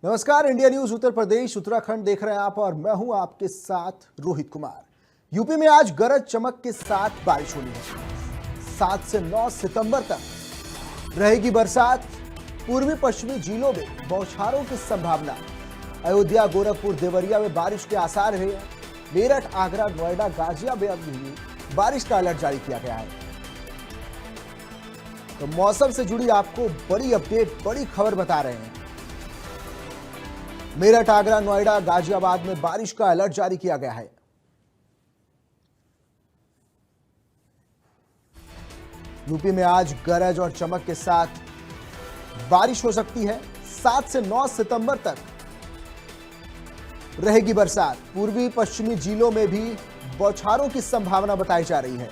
नमस्कार, India news Uttar Pradesh Uttarakhand देख रहे हैं आप और मैं हूं आपके साथ रोहित कुमार। यूपी में आज गरज चमक के साथ बारिश होनी है। 7 से 9 सितंबर तक रहेगी बरसात। पूर्वी पश्चिमी जिलों में बौछारों की संभावना। अयोध्या, गोरखपुर, देवरिया में बारिश के आसार है। मेरठ, आगरा, नोएडा, गाजियाबाद में भी बारिश का अलर्ट जारी किया गया है। तो मौसम से जुड़ी आपको बड़ी अपडेट, बड़ी खबर बता रहे हैं। मेरठ, आगरा, नोएडा, गाजियाबाद में बारिश का अलर्ट जारी किया गया है। यूपी में आज गरज और चमक के साथ बारिश हो सकती है। 7 से 9 सितंबर तक रहेगी बरसात। पूर्वी पश्चिमी जिलों में भी बौछारों की संभावना बताई जा रही है।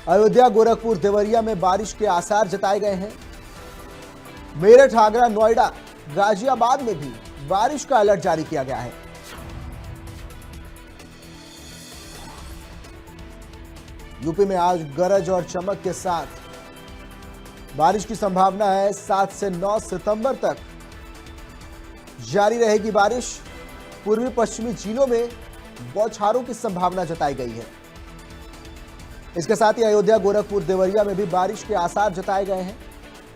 अयोध्या, गोरखपुर, देवरिया में बारिश के आसार जताए गए हैं। मेरठ, आगरा, नोएडा, गाजियाबाद में भी बारिश का अलर्ट जारी किया गया है। यूपी में आज गरज और चमक के साथ बारिश की संभावना है। 7 से 9 सितंबर तक जारी रहेगी बारिश। पूर्वी पश्चिमी जिलों में बौछारों की संभावना जताई गई है। इसके साथ ही अयोध्या, गोरखपुर, देवरिया में भी बारिश के आसार जताए गए हैं।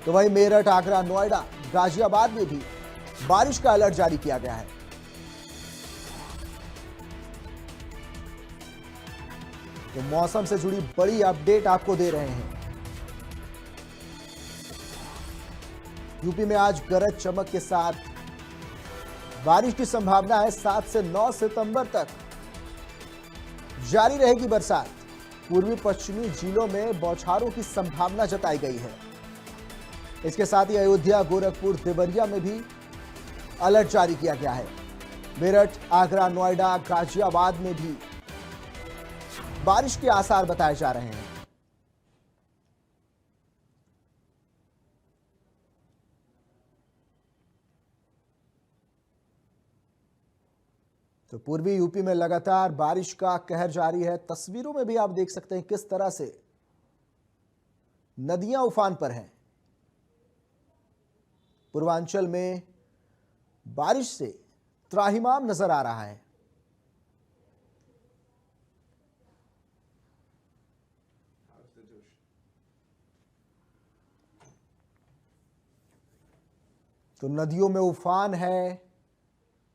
तो वहीं मेरठ, आगरा, नोएडा, गाजियाबाद में भी बारिश का अलर्ट जारी किया गया है। तो मौसम से जुड़ी बड़ी अपडेट आपको दे रहे हैं। यूपी में आज गरज चमक के साथ बारिश की संभावना है। 7 से 9 सितंबर तक जारी रहेगी बरसात। पूर्वी पश्चिमी जिलों में बौछारों की संभावना जताई गई है। इसके साथ ही अयोध्या, गोरखपुर, देवरिया में भी अलर्ट जारी किया गया है। मेरठ, आगरा, नोएडा, गाजियाबाद में भी बारिश के आसार बताए जा रहे हैं। तो पूर्वी यूपी में लगातार बारिश का कहर जारी है। तस्वीरों में भी आप देख सकते हैं किस तरह से नदियां उफान पर हैं। पूर्वांचल में बारिश से त्राहिमाम नजर आ रहा है। तो नदियों में उफान है,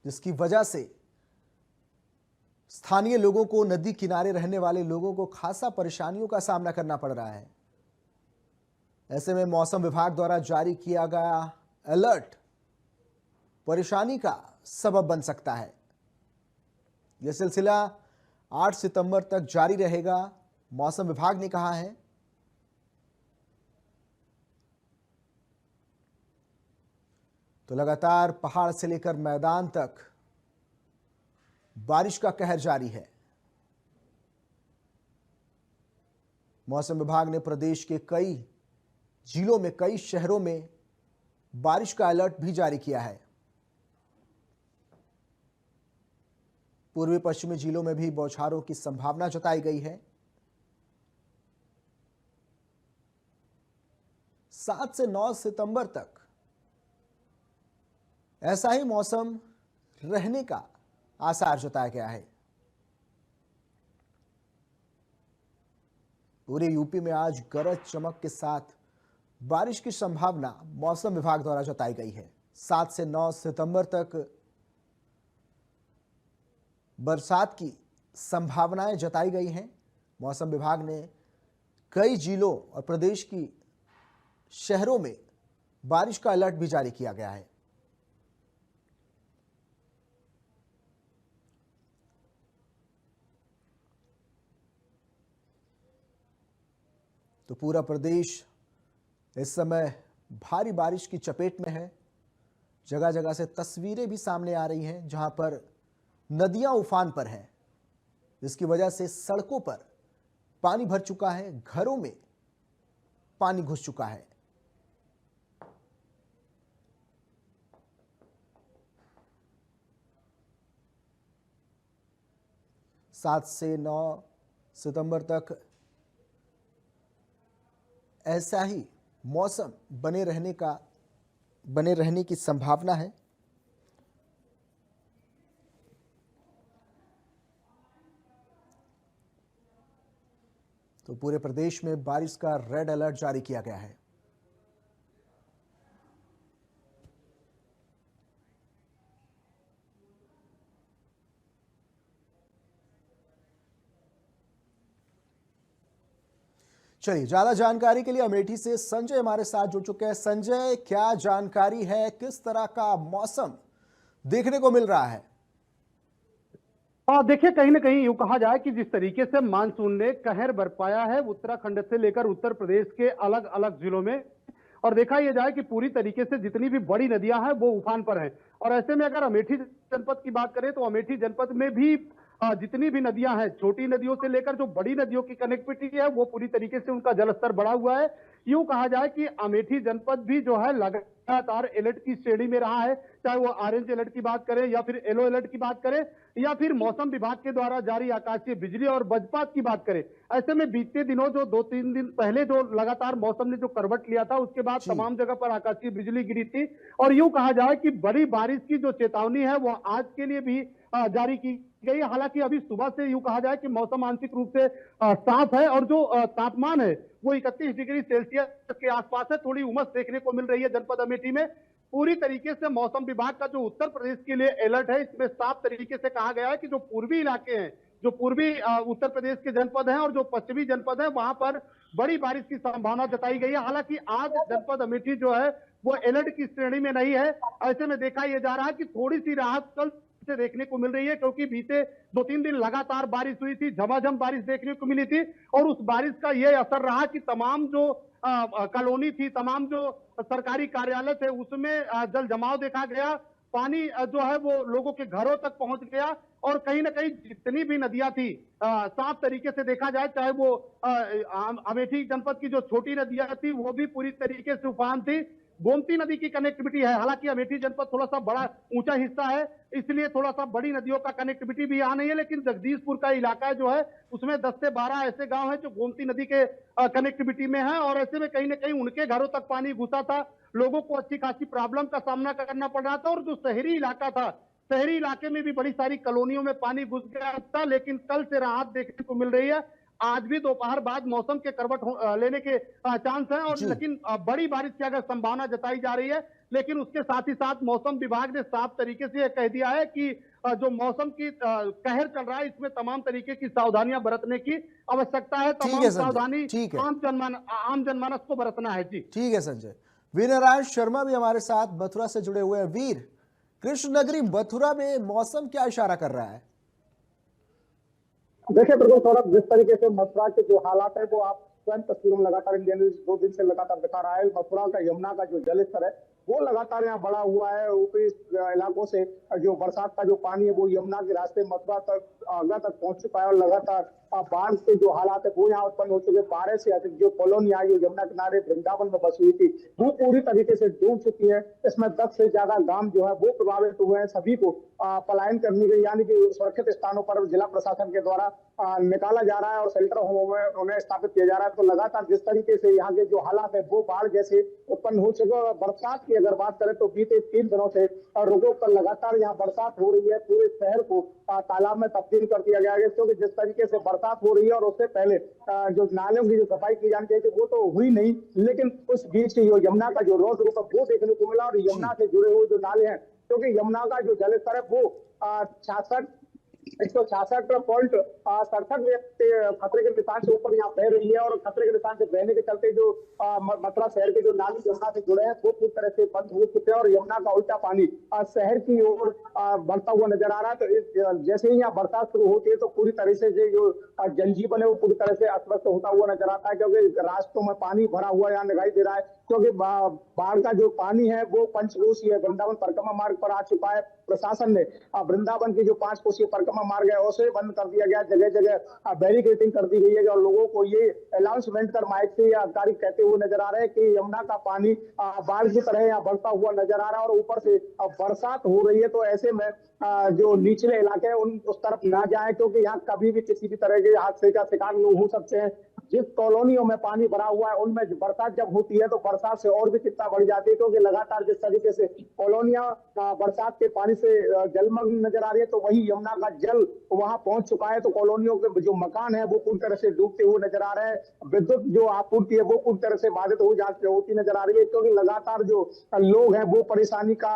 जिसकी वजह से स्थानीय लोगों को, नदी किनारे रहने वाले लोगों को खासा परेशानियों का सामना करना पड़ रहा है। ऐसे में मौसम विभाग द्वारा जारी किया गया अलर्ट परेशानी का सबब बन सकता है। यह सिलसिला 8 सितंबर तक जारी रहेगा, मौसम विभाग ने कहा है। तो लगातार पहाड़ से लेकर मैदान तक बारिश का कहर जारी है। मौसम विभाग ने प्रदेश के कई जिलों में, कई शहरों में बारिश का अलर्ट भी जारी किया है। पूर्वी पश्चिमी जिलों में भी बौछारों की संभावना जताई गई है। 7 से 9 सितंबर तक ऐसा ही मौसम रहने का आसार जताया गया है। पूरे यूपी में आज गरज चमक के साथ बारिश की संभावना मौसम विभाग द्वारा जताई गई है। 7 से 9 सितंबर तक बरसात की संभावनाएं जताई गई हैं। मौसम विभाग ने कई जिलों और प्रदेश की शहरों में बारिश का अलर्ट भी जारी किया गया है। तो पूरा प्रदेश इस समय भारी बारिश की चपेट में है। जगह जगह से तस्वीरें भी सामने आ रही हैं, जहां पर नदियां उफान पर हैं, जिसकी वजह से सड़कों पर पानी भर चुका है, घरों में पानी घुस चुका है। सात से 9 सितंबर तक ऐसा ही मौसम बने रहने की संभावना है। तो पूरे प्रदेश में बारिश का रेड अलर्ट जारी किया गया है। चलिए, ज्यादा जानकारी के लिए अमेठी से संजय हमारे साथ जुड़ चुके हैं। संजय, क्या जानकारी है, किस तरह का मौसम देखने को मिल रहा है? देखिए, कहीं ना कहीं यूं कहा जाए कि जिस तरीके से मानसून ने कहर बरपाया है उत्तराखंड से लेकर उत्तर प्रदेश के अलग अलग जिलों में, और देखा यह जाए कि पूरी तरीके से जितनी भी बड़ी नदियां हैं वो उफान पर हैं। और ऐसे में अगर अमेठी जनपद की बात करें तो अमेठी जनपद में भी जितनी भी नदियां हैं, छोटी नदियों से लेकर जो बड़ी नदियों की कनेक्टिविटी है वो पूरी तरीके से उनका जलस्तर बढ़ा हुआ है। यूं कहा जाए कि अमेठी जनपद भी जो है लगातार अलर्ट की श्रेणी में रहा है, चाहे वो ऑरेंज अलर्ट की बात करें या फिर येलो अलर्ट की बात करें या फिर मौसम विभाग के द्वारा जारी आकाशीय बिजली और वज्रपात की बात करें। ऐसे में बीते दिनों जो 2-3 दिन पहले जो लगातार मौसम ने जो करवट लिया था उसके बाद तमाम जगह पर आकाशीय बिजली गिरी थी। और यूं कहा जाए कि बड़ी बारिश की जो चेतावनी है वो आज के लिए भी जारी की गई। हालांकि अभी सुबह से यूं कहा जाए कि मौसम आंशिक रूप से साफ है और जो तापमान है वो 31 डिग्री सेल्सियस के आसपास है। थोड़ी उमस देखने को मिल रही है जनपद अमेठी में। पूरी तरीके से मौसम विभाग का जो उत्तर प्रदेश के लिए अलर्ट है, इसमें साफ तरीके से कहा गया है कि जो पूर्वी इलाके हैं, जो पूर्वी उत्तर प्रदेश के जनपद हैं और जो पश्चिमी जनपद है, वहां पर बड़ी बारिश की संभावना जताई गई है। हालांकि आज जनपद अमेठी जो है वो अलर्ट की श्रेणी में नहीं है। ऐसे में देखा यह जा रहा है कि थोड़ी सी राहत कल से देखने को मिल रही है, क्योंकि बीते 2-3 दिन लगातार बारिश हुई थी, झमाझम बारिश देखने को मिली थी और उस बारिश का यह असर रहा कि तमाम जो कॉलोनी थी, तमाम जो सरकारी कार्यालय थे उसमें जल जमाव देखा गया। पानी जो है वो लोगों के घरों तक पहुंच गया और कहीं ना कहीं जितनी भी नदियां थी साफ तरीके से देखा जाए, चाहे वो अमेठी जनपद की जो छोटी नदियां थी वो भी पूरी तरीके से उफान थी। गोमती नदी की कनेक्टिविटी है, हालांकि अमेठी जनपद थोड़ा सा बड़ा ऊंचा हिस्सा है इसलिए थोड़ा सा बड़ी नदियों का कनेक्टिविटी भी यहाँ नहीं है, लेकिन जगदीशपुर का इलाका जो है उसमें 10 से 12 ऐसे गांव हैं जो गोमती नदी के कनेक्टिविटी में है और ऐसे में कहीं ना कहीं उनके घरों तक पानी घुसा था, लोगों को अच्छी खासी प्रॉब्लम का सामना करना पड़ रहा था। और जो शहरी इलाका था, शहरी इलाके में भी बड़ी सारी कॉलोनियों में पानी घुस गया था, लेकिन कल से राहत देखने को मिल रही है। आज भी दोपहर बाद मौसम के करवट लेने के चांस है और लेकिन बड़ी बारिश की अगर संभावना जताई जा रही है, लेकिन उसके साथ ही साथ मौसम विभाग ने साफ तरीके से यह कह दिया है कि जो मौसम की कहर चल रहा है इसमें तमाम तरीके की सावधानियां बरतने की आवश्यकता है। तमाम सावधानी आम जनमानस को बरतना है। जी ठीक है संजय। वीर नारायण शर्मा भी हमारे साथ मथुरा से जुड़े हुए हैं। वीर, कृष्ण नगरी मथुरा में मौसम क्या इशारा कर रहा है? देखिए बिल्कुल सौरभ, जिस तरीके से मथुरा के जो हालात है वो आप स्वयं तस्वीरों में लगातार इन 2 दिन से लगातार दिखा रहा है। मथुरा का यमुना का जो जलस्तर है वो लगातार यहाँ बढ़ा हुआ है। ऊपरी इलाकों से जो बरसात का जो पानी है वो यमुना के रास्ते मथुरा तक आगरा तक पहुंच चुका है और लगातार बाढ़ के जो हालात है वो यहाँ उत्पन्न हो चुके। 12 से अधिक जो कॉलोनी आई जो यमुना किनारे वृंदावन में बसी हुई थी वो पूरी तरीके से डूब चुकी है। इसमें 10 से ज्यादा गांव जो है वो प्रभावित हुए हैं। सभी को पलायन करनी गई, यानी कि सुरक्षित स्थानों पर जिला प्रशासन के द्वारा निकाला जा रहा है और शेल्टर होम में उन्हें स्थापित किया जा रहा है। तो लगातार जिस तरीके से यहाँ के जो हालात है वो बाढ़ जैसे उत्पन्न हो चुके। और बरसात की अगर बात करें तो बीते 3 दिनों से रुको कर लगातार यहाँ बरसात हो रही है। पूरे शहर को तालाब में तब्दील कर दिया गया है, क्योंकि जिस तरीके से बरसात हो रही है और उससे पहले जो नालियों की जो सफाई की जानी चाहिए वो तो हुई नहीं, लेकिन उस बीच जो यमुना का जो रौद्र रूप है वो देखने को मिला। और यमुना से जुड़े हुए जो नाले हैं, क्योंकि यमुना का जो जलस्तर है वो 166.67 व्यक्ति खतरे के निशान से ऊपर यहाँ बह रही है। और खतरे के निशान से बहने के चलते जो मथुरा शहर के जो नाली यमुना से जुड़े हैं वो पूरी तरह से बंद हो चुके हैं और यमुना का उल्टा पानी शहर की ओर बढ़ता हुआ नजर आ रहा है। तो जैसे ही यहाँ बरसात शुरू होती है तो पूरी तरह से जो जनजीवन है वो पूरी तरह से अस्वस्थ होता हुआ नजर आता है, क्योंकि रास्तों में पानी भरा हुआ यहाँ दिखाई दे रहा है। क्योंकि बाढ़ का जो पानी है वो पंचकोशीय वृंदावन परिक्रमा मार्ग पर आ चुका है। प्रशासन ने वृंदावन की जो 5 कोशीय परिक्रमा मार्ग है उसे बंद कर दिया गया, जगह जगह बैरिकेडिंग कर दी गई है और लोगों को ये अनाउंसमेंट कर माइक से या अधिकारी कहते हुए नजर आ रहे हैं कि यमुना का पानी बाढ़ की तरह यहाँ बढ़ता हुआ नजर आ रहा है और ऊपर से बरसात हो रही है। तो ऐसे में जो निचले इलाके हैं उस तरफ ना जाए, क्योंकि यहाँ कभी भी किसी भी तरह के हादसे का शिकार लोग हो सकते हैं। जिस कॉलोनियों में पानी भरा हुआ है उनमें बरसात जब होती है तो बरसात से और भी चिंता बढ़ जाती है, क्योंकि लगातार जिस तरीके से कॉलोनियां बरसात के पानी से जलमग्न नजर आ रही है, तो वही यमुना का जल वहां पहुंच चुका है। तो कॉलोनियों के जो मकान है वो पूरी तरह से डूबते हुए नजर आ रहे हैं। विद्युत जो आपूर्ति है वो पूरी तरह से बाधित होती नजर आ रही है, क्योंकि लगातार जो लोग हैं वो परेशानी का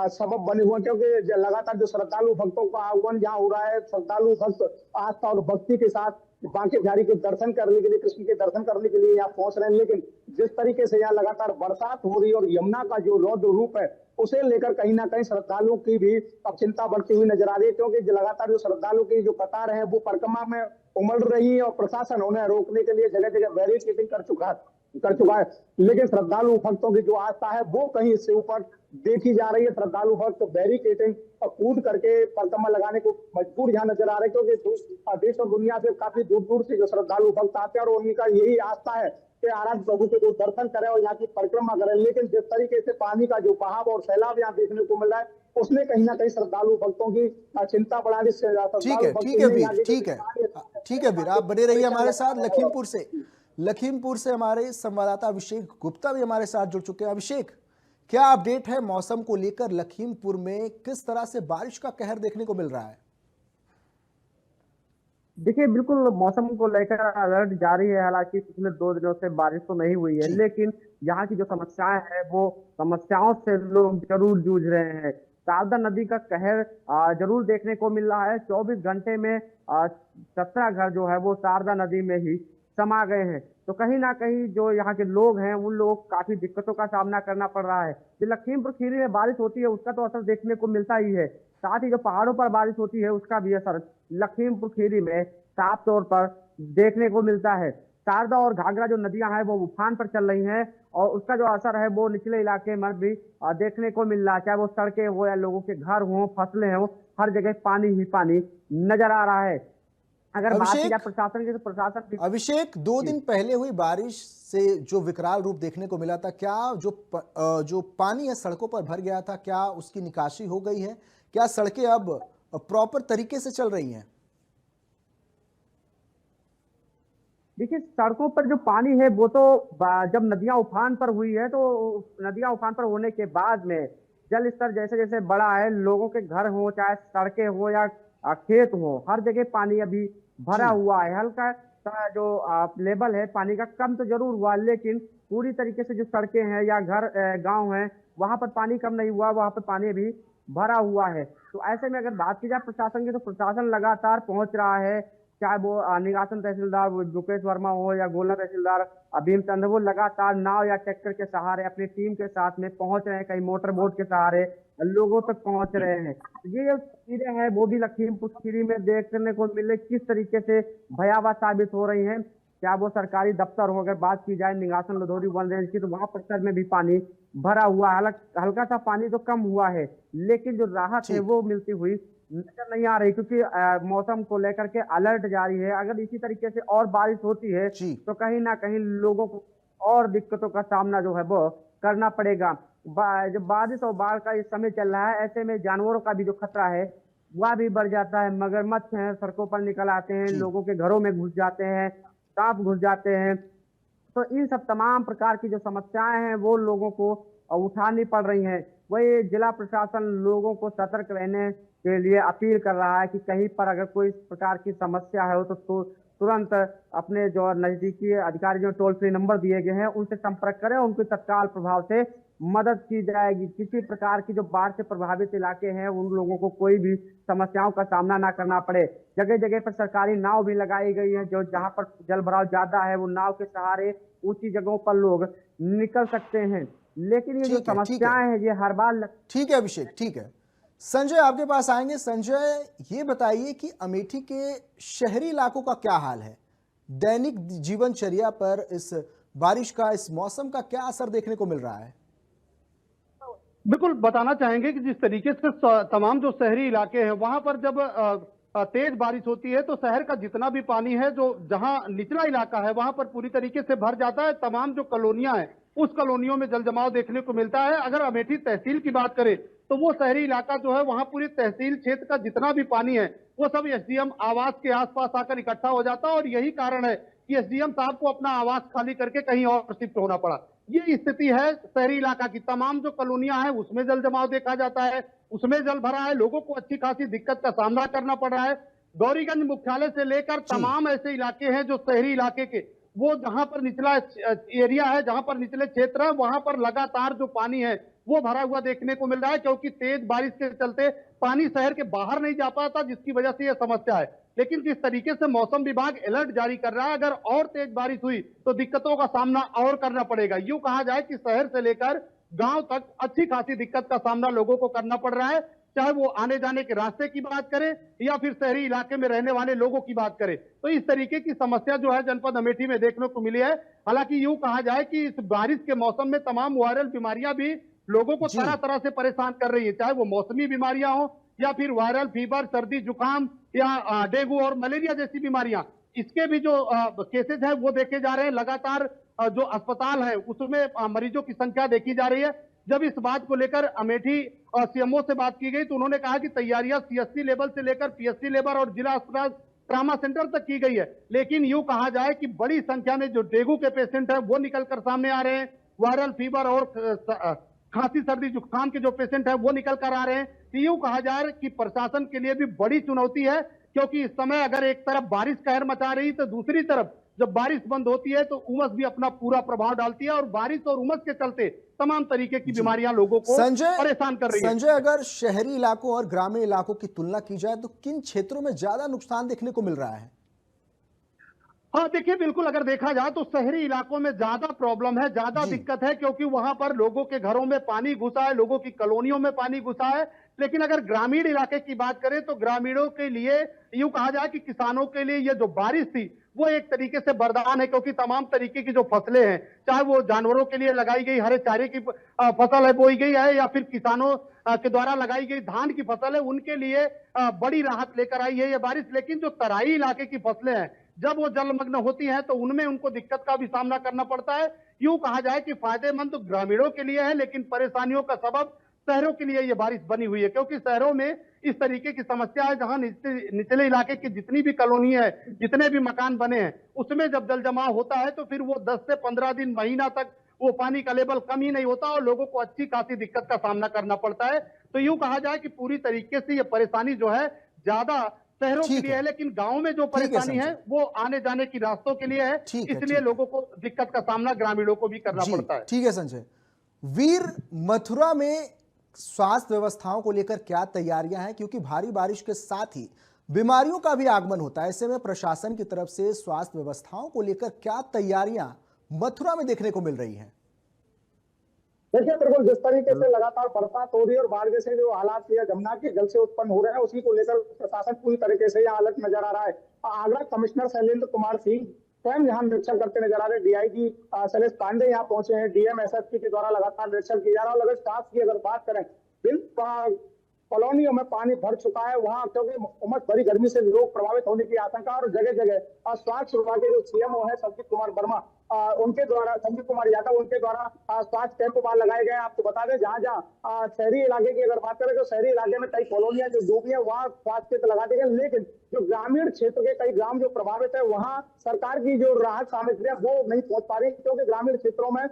सबब बने हुए हैं, क्योंकि लगातार जो श्रद्धालु भक्तों का आगमन जहाँ हो रहा है, श्रद्धालु भक्त आस्था और भक्ति के साथ बांके बिहारी के दर्शन करने के लिए, कृष्ण के दर्शन करने के लिए यहाँ पहुंच रहे हैं। लेकिन जिस तरीके से यहाँ लगातार बरसात हो रही है और यमुना का जो रौद्र रूप है उसे लेकर कहीं ना कहीं श्रद्धालुओं की भी अब चिंता बढ़ती हुई नजर आ रही है, क्योंकि लगातार जो श्रद्धालुओं की जो कतार है वो परिक्रमा में उमड़ रही है और प्रशासन उन्हें रोकने के लिए जगह जगह बैरिकेडिंग कर चुका है। लेकिन श्रद्धालु भक्तों की जो आस्था है वो कहीं इससे ऊपर देखी जा रही है। श्रद्धालु भक्त बैरिकेडिंग और कूद करके परिक्रमा लगाने को मजबूर यहाँ नजर आ रहे हैं, क्योंकि देश और दुनिया से काफी दूर दूर से जो श्रद्धालु भक्त आते हैं और उनका यही आस्था है कि आराध्य प्रभु के जो दर्शन करें और यहाँ की परिक्रमा करें। लेकिन जिस तरीके से पानी का जो बहाव और सैलाब यहाँ देखने को मिल रहा है उसने कहीं ना कहीं श्रद्धालु भक्तों की चिंता बढ़ाने से ठीक है वीर, आप बने रहिए हमारे साथ। लखीमपुर से हमारे संवाददाता अभिषेक गुप्ता भी हमारे साथ जुड़ चुके हैं। अभिषेक, क्या अपडेट है मौसम को लेकर? लखीमपुर में किस तरह से बारिश का कहर देखने को मिल रहा है? देखिए, बिल्कुल मौसम को लेकर अलर्ट जारी है। हालांकि पिछले 2 दिनों से बारिश तो नहीं हुई है, लेकिन यहाँ की जो समस्याएं हैं वो समस्याओं से लोग जरूर जूझ रहे हैं। शारदा नदी का कहर जरूर देखने को मिल रहा है। 24 घंटे में 17 घर जो है वो शारदा नदी में ही समा गए हैं। तो कहीं ना कहीं जो यहाँ के लोग हैं उन लोगों को काफी दिक्कतों का सामना करना पड़ रहा है। जो लखीमपुर खीरी में बारिश होती है उसका तो असर देखने को मिलता ही है, साथ ही जो पहाड़ों पर बारिश होती है उसका भी असर लखीमपुर खीरी में साफ तौर पर देखने को मिलता है। शारदा और घाघरा जो नदियां हैं वो उफान पर चल रही हैं और उसका जो असर है वो निचले इलाके में भी देखने को मिल रहा है। चाहे वो सड़कें हो या लोगों के घर हो, फसलें हो, हर जगह पानी ही पानी नजर आ रहा है। अगर बात की जाए प्रशासन की तो प्रशासन अभिषेक, 2 दिन पहले हुई बारिश से जो विकराल रूप देखने को मिला था, क्या जो पानी है सड़कों पर भर गया था, क्या उसकी निकासी हो गई है? क्या सड़कें अब प्रॉपर तरीके से चल रही हैं? देखिए, सड़कों पर जो पानी है वो तो जब नदियां उफान पर हुई है तो नदियां उफान पर होने के बाद में जल स्तर जैसे जैसे बढ़ा है, लोगों के घर हो चाहे सड़कें हो या खेत हो, हर जगह पानी अभी भरा हुआ है। हल्का जो लेवल है पानी का कम तो जरूर हुआ, लेकिन पूरी तरीके से जो सड़कें हैं या घर गांव हैं वहां पर पानी कम नहीं हुआ, वहां पर पानी अभी भरा हुआ है। तो ऐसे में अगर बात की जाए प्रशासन की तो प्रशासन लगातार पहुंच रहा है, चाहे वो निगासन तहसीलदार मुकेश वर्मा हो या गोला तहसीलदार अभीम चंद, वो लगातार नाव या ट्रैक्टर के सहारे अपनी टीम के साथ में पहुंच रहे हैं, कहीं मोटर बोट के सहारे लोगों तक पहुंच रहे हैं। ये जो तस्वीरें हैं वो भी लखीमपुर खीरी में देखने को मिले किस तरीके से भयावह साबित हो रही हैं। क्या वो सरकारी दफ्तर हो, अगर बात की जाए निगासन लधौरी वन रेंज की तो वहां परिसर में भी पानी भरा हुआ है। हल्का सा पानी तो कम हुआ है, लेकिन जो राहत है वो मिलती हुई नजर नहीं आ रही, क्योंकि मौसम को लेकर के अलर्ट जारी है। अगर इसी तरीके से और बारिश होती है तो कहीं ना कहीं लोगों को और दिक्कतों का सामना जो है वो करना पड़ेगा। जब बारिश और बाढ़ का इस समय चल रहा है, ऐसे में जानवरों का भी जो खतरा है वह भी बढ़ जाता है। मगरमच्छ हैं सड़कों पर निकल आते हैं, लोगों के घरों में घुस जाते हैं, सांप घुस जाते हैं। तो इन सब तमाम प्रकार की जो समस्याएं हैं वो लोगों को उठानी पड़ रही हैं। वही जिला प्रशासन लोगों को सतर्क रहने के लिए अपील कर रहा है कि कहीं पर अगर कोई इस प्रकार की समस्या है तो तुरंत अपने जो नजदीकी अधिकारी जो टोल फ्री नंबर दिए गए हैं उनसे संपर्क करें, उनकी तत्काल प्रभाव से मदद की जाएगी। किसी प्रकार की जो बाढ़ से प्रभावित इलाके हैं उन लोगों को कोई भी समस्याओं का सामना ना करना पड़े। जगह जगह पर सरकारी नाव भी लगाई गई है, जो जहां पर जल भराव ज्यादा है वो नाव के सहारे ऊंची जगहों पर लोग निकल सकते हैं। लेकिन ये जो समस्याएं हैं ये हर बार ठीक है अभिषेक, ठीक है। संजय, आपके पास आएंगे। संजय, ये बताइए कि अमेठी के शहरी इलाकों का क्या हाल है? दैनिक जीवनचर्या पर इस बारिश का, इस मौसम का क्या असर देखने को मिल रहा है? बिल्कुल बताना चाहेंगे कि जिस तरीके से तमाम जो शहरी इलाके हैं वहां पर जब तेज बारिश होती है तो शहर का जितना भी पानी है जो जहां निचला इलाका है वहां पर पूरी तरीके से भर जाता है। तमाम जो कॉलोनियां हैं उस कॉलोनियों में जल जमाव देखने को मिलता है। अगर अमेठी तहसील की बात करें तो वो शहरी इलाका जो है वहां पूरी तहसील क्षेत्र का जितना भी पानी है वो सब एसडीएम आवास के आसपास आकर इकट्ठा हो जाता है और यही कारण है कि एसडीएम साहब को अपना आवास खाली करके कहीं और शिफ्ट होना पड़ा। ये स्थिति है शहरी इलाका की। तमाम जो कॉलोनियां हैं उसमें जल जमाव देखा जाता है, उसमें जल भरा है, लोगों को अच्छी खासी दिक्कत का सामना करना पड़ रहा है। गौरीगंज मुख्यालय से लेकर जी। तमाम ऐसे इलाके हैं जो शहरी इलाके के, वो जहां पर निचला एरिया है, जहां पर निचले क्षेत्र है, वहां पर लगातार जो पानी है वो भरा हुआ देखने को मिल रहा है, क्योंकि तेज बारिश के चलते पानी शहर के बाहर नहीं जा पाता, जिसकी वजह से यह समस्या है। लेकिन जिस तरीके से मौसम विभाग अलर्ट जारी कर रहा है, अगर और तेज बारिश हुई तो दिक्कतों का सामना और करना पड़ेगा। यूं कहा जाए कि शहर से लेकर गांव तक अच्छी खासी दिक्कत का सामना लोगों को करना पड़ रहा है, चाहे वो आने जाने के रास्ते की बात करें या फिर शहरी इलाके में रहने वाले लोगों की बात करें। तो इस तरीके की समस्या जो है जनपद अमेठी में देखने को मिली है। हालांकि यूं कहा जाए कि इस बारिश के मौसम में तमाम वायरल बीमारियां भी लोगों को जी। तरह तरह से परेशान कर रही है, चाहे वो मौसमी बीमारियां हो या फिर वायरल फीवर, सर्दी जुकाम या डेंगू और मलेरिया जैसी बीमारियां। इसके भी जो केसेज है वो देखे जा रहे हैं। लगातार जो अस्पताल है उसमें मरीजों की संख्या देखी जा रही है। जब इस बात को लेकर अमेठी सीएमओ से बात की गई तो उन्होंने कहा कि तैयारियां सीएससी लेवल से लेकर पीएससी लेवल और जिला अस्पताल ट्रामा सेंटर तक की गई है। लेकिन यूं कहा जाए कि बड़ी संख्या में जो डेंगू के पेशेंट हैं वो निकलकर सामने आ रहे हैं, वायरल फीवर और खांसी सर्दी जुकाम के जो पेशेंट हैं वो निकल कर आ रहे हैं। तो यूं कहा जाए कि प्रशासन के लिए भी बड़ी चुनौती है, क्योंकि इस समय अगर एक तरफ बारिश कहर मचा रही तो दूसरी तरफ जब बारिश बंद होती है तो उमस भी अपना पूरा प्रभाव डालती है, और बारिश और उमस के चलते तमाम तरीके की बीमारियां लोगों को परेशान कर रही है। संजय, अगर शहरी इलाकों और ग्रामीण इलाकों की तुलना की जाए तो किन क्षेत्रों में ज्यादा नुकसान देखने को मिल रहा है? हाँ देखिए, बिल्कुल अगर देखा जाए तो शहरी इलाकों में ज्यादा प्रॉब्लम है, ज्यादा दिक्कत है, क्योंकि वहां पर लोगों के घरों में पानी घुसा है, लोगों की कॉलोनियों में पानी घुसा है। लेकिन अगर ग्रामीण इलाके की बात करें तो ग्रामीणों के लिए यूं कहा जाए कि किसानों के लिए ये जो बारिश थी वो एक तरीके से वरदान है, क्योंकि तमाम तरीके की जो फसलें हैं, चाहे वो जानवरों के लिए लगाई गई हरे चारे की फसल है बोई गई है, या फिर किसानों के द्वारा लगाई गई धान की फसल है, उनके लिए बड़ी राहत लेकर आई है ये बारिश। लेकिन जो तराई इलाके की फसलें हैं जब वो जलमग्न होती हैं तो उनमें उनको दिक्कत का भी सामना करना पड़ता है। यूं कहा जाए कि फायदेमंद तो ग्रामीणों के लिए है, लेकिन परेशानियों का सबब शहरों के लिए ये बारिश बनी हुई है, क्योंकि शहरों में इस तरीके की समस्या है जहां निचले इलाके की जितनी भी कॉलोनी है, जितने भी मकान बने हैं, उसमें जब जल जमाव होता है तो फिर वो 10 से 15 दिन, महीना तक वो पानी का लेवल कम ही नहीं होता और लोगों को अच्छी खासी दिक्कत का सामना करना पड़ता है। तो यूं कहा जाए कि पूरी तरीके से ये परेशानी जो है ज्यादा शहरों के लिए है, लेकिन गांव में जो परेशानी है वो आने जाने की रास्तों के लिए है, इसलिए लोगों को दिक्कत का सामना ग्रामीणों को भी करना पड़ता है। ठीक है संजय। वीर, मथुरा में स्वास्थ्य व्यवस्थाओं को लेकर क्या तैयारियां हैं, क्योंकि भारी बारिश के साथ ही बीमारियों का भी आगमन होता है। ऐसे में प्रशासन की तरफ से स्वास्थ्य व्यवस्थाओं को लेकर क्या तैयारियां मथुरा में देखने को मिल रही हैं? देखिए बिल्कुल, जिस तरीके से लगातार बरसात हो रही है और बाढ़ जैसे जो हालात यमुना के जल से उत्पन्न हो रहे हैं, उसी को लेकर प्रशासन पूरी तरीके से यहाँ अलर्ट नजर आ रहा है। आगरा कमिश्नर शैलेंद्र कुमार सिंह स्वयं यहाँ निरीक्षण करते नजर आ रहे हैं। डीआईजी शैलेश पांडे यहाँ पहुंचे हैं, डीएम एसएसपी के द्वारा लगातार निरीक्षण किया जा रहा है। अगर स्टाफ की अगर बात करें, कॉलोनियों में पानी भर चुका है वहां, क्योंकि उमस भरी गर्मी से लोग प्रभावित होने की आशंका, और जगह जगह स्वास्थ्य विभाग के जो सीएमओ है संजीव कुमार वर्मा उनके द्वारा, संजीव कुमार यादव उनके द्वारा स्वास्थ्य कैंप वहां लगाए गए। आपको बता दें, जहां जहां शहरी इलाके की अगर बात करें तो शहरी इलाके में कई कॉलोनियां जो डूबी है वहां स्वास्थ्य केंद्र लगा दिए गए। लेकिन जो ग्रामीण क्षेत्र के कई ग्राम जो प्रभावित है वहां सरकार की जो राहत सामग्रियां वो नहीं पहुंच पा रही, क्योंकि ग्रामीण क्षेत्रों में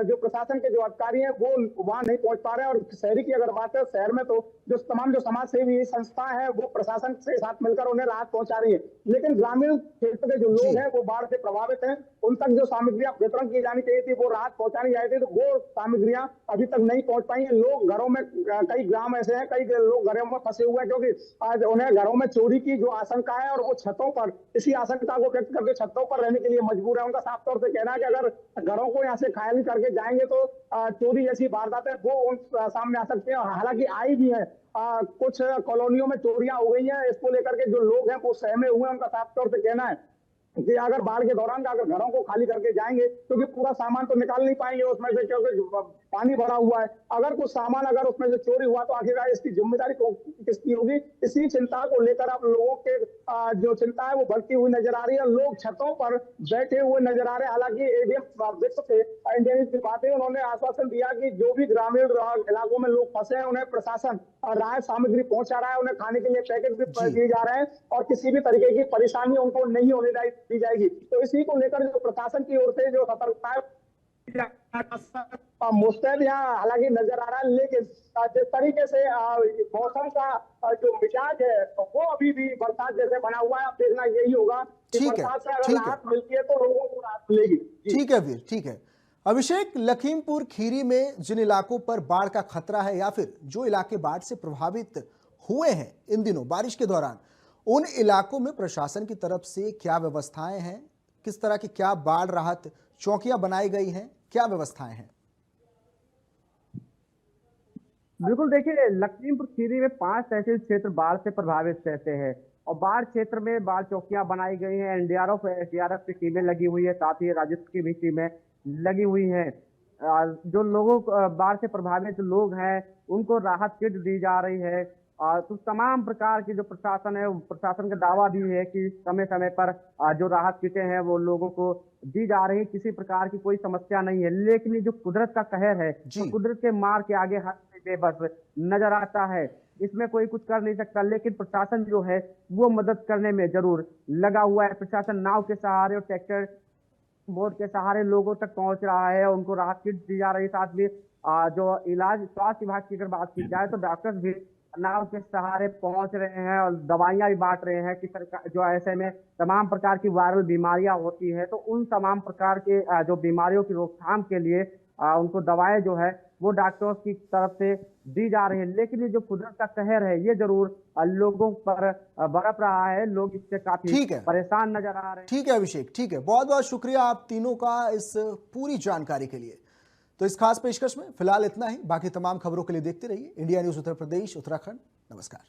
जो प्रशासन के जो अधिकारी हैं वो वहां नहीं पहुंच पा रहे हैं। और शहरी की अगर बात है, शहर में तो जो तमाम जो समाज सेवी संस्था है वो प्रशासन के साथ मिलकर उन्हें राहत पहुंचा रही है। लेकिन ग्रामीण क्षेत्र के जो लोग हैं वो बाढ़ से प्रभावित हैं, उन तक जो सामग्रियां वितरण की जानी चाहिए थी, वो राहत पहुंचानी चाहिए थी, तो वो सामग्रियां अभी तक नहीं पहुंच पाई हैं। लोग घरों में, कई ग्राम ऐसे हैं, कई लोग घरों में फंसे हुए हैं, क्योंकि आज उन्हें घरों में चोरी की जो आशंका है और वो छतों पर इसी आशंका को व्यक्त करके छतों पर रहने के लिए मजबूर है। उनका साफ तौर से कहना है कि अगर घरों को यहाँ से खाली करके जाएंगे तो चोरी जैसी वारदातें वो उन सामने आ सकती है। हालांकि आई भी है, कुछ कॉलोनियों में चोरियां हो गई हैं, इसको लेकर के जो लोग हैं वो सहमे हुए हैं। उनका साफ तौर से कहना है कि अगर बाढ़ के दौरान अगर घरों को खाली करके जाएंगे, क्योंकि पूरा सामान तो निकाल नहीं पाएंगे उसमें से, क्योंकि पानी भरा हुआ है। अगर कुछ सामान अगर उसमें से चोरी हुआ तो आखिरकार इसकी जिम्मेदारी किसकी होगी? इसी चिंता को लेकर अब लोगों के जो चिंता है वो बढ़ती हुई नजर आ रही है। लोग छतों पर बैठे हुए नजर आ रहे हैं। हालांकि एडीएम वित्त से इंडिया न्यूज की बातें, उन्होंने आश्वासन दिया कि जो भी ग्रामीण इलाकों में लोग फंसे हैं उन्हें प्रशासन राहत सामग्री पहुंचा रहा है, उन्हें खाने के लिए पैकेट भी दिए जा रहे हैं और किसी भी तरीके की परेशानी उनको नहीं होने दी जाएगी। तो इसी को लेकर जो प्रशासन की ओर से जो सतर्कता है मुस्तैद यहाँ हालांकि नजर आ रहा है, लेकिन जिस तरीके से मौसम का जो मिजाज है वो अभी भी बरसात जैसे बना हुआ है। अब देखना यही होगा कि बरसात से अगर राहत मिलती है तो लोगों को राहत मिलेगी। ठीक है वीर, ठीक है। अभिषेक, लखीमपुर खीरी में जिन इलाकों पर बाढ़ का खतरा है या फिर जो इलाके बाढ़ से प्रभावित हुए हैं इन दिनों बारिश के दौरान, उन इलाकों में प्रशासन की तरफ से क्या व्यवस्थाएं हैं? किस तरह की क्या बाढ़ राहत चौकियां बनाई गई हैं? क्या व्यवस्थाएं हैं? बिल्कुल, देखिए लखीमपुर खीरी में 5 तहसील क्षेत्र बाढ़ से प्रभावित रहते हैं और बाढ़ क्षेत्र में बाढ़ चौकियां बनाई गई हैं। एनडीआरएफ एसडीआरएफ की टीमें लगी हुई है, साथ ही राजस्व की भी टीमें लगी हुई हैं। जो लोगों बाढ़ से प्रभावित लोग हैं उनको राहत किट दी जा रही है। तो तमाम प्रकार की जो प्रशासन है, प्रशासन का दावा भी है कि समय समय पर जो राहत किटें हैं वो लोगों को दी जा रही है। किसी प्रकार की कोई समस्या नहीं है। लेकिन ये जो कुदरत का कहर है, तो कुदरत के मार के आगे हर कोई बेबस नजर आता है। इसमें कोई कुछ कर नहीं सकता, लेकिन प्रशासन जो है वो मदद करने में जरूर लगा हुआ है। प्रशासन नाव के सहारे और ट्रैक्टर बोट के सहारे लोगों तक पहुंच रहा है, उनको राहत किट दी जा रही है। साथ में जो इलाज स्वास्थ्य विभाग की अगर बात की जाए तो डॉक्टर्स भी नाव के सहारे पहुंच रहे हैं और दवाइयां भी बांट रहे हैं कि सरकार जो ऐसे में तमाम प्रकार की वायरल बीमारियां होती है तो उन तमाम प्रकार के जो बीमारियों की रोकथाम के लिए उनको दवाएं जो है वो डॉक्टरों की तरफ से दी जा रही है। लेकिन ये जो कुदरत का कहर है ये जरूर लोगों पर बरप रहा है। लोग इससे काफी परेशान नजर आ रहे हैं। ठीक है अभिषेक, ठीक है, बहुत बहुत शुक्रिया आप तीनों का इस पूरी जानकारी के लिए। तो इस खास पेशकश में फिलहाल इतना ही। बाकी तमाम खबरों के लिए देखते रहिए इंडिया न्यूज उत्तर प्रदेश उत्तराखंड। नमस्कार।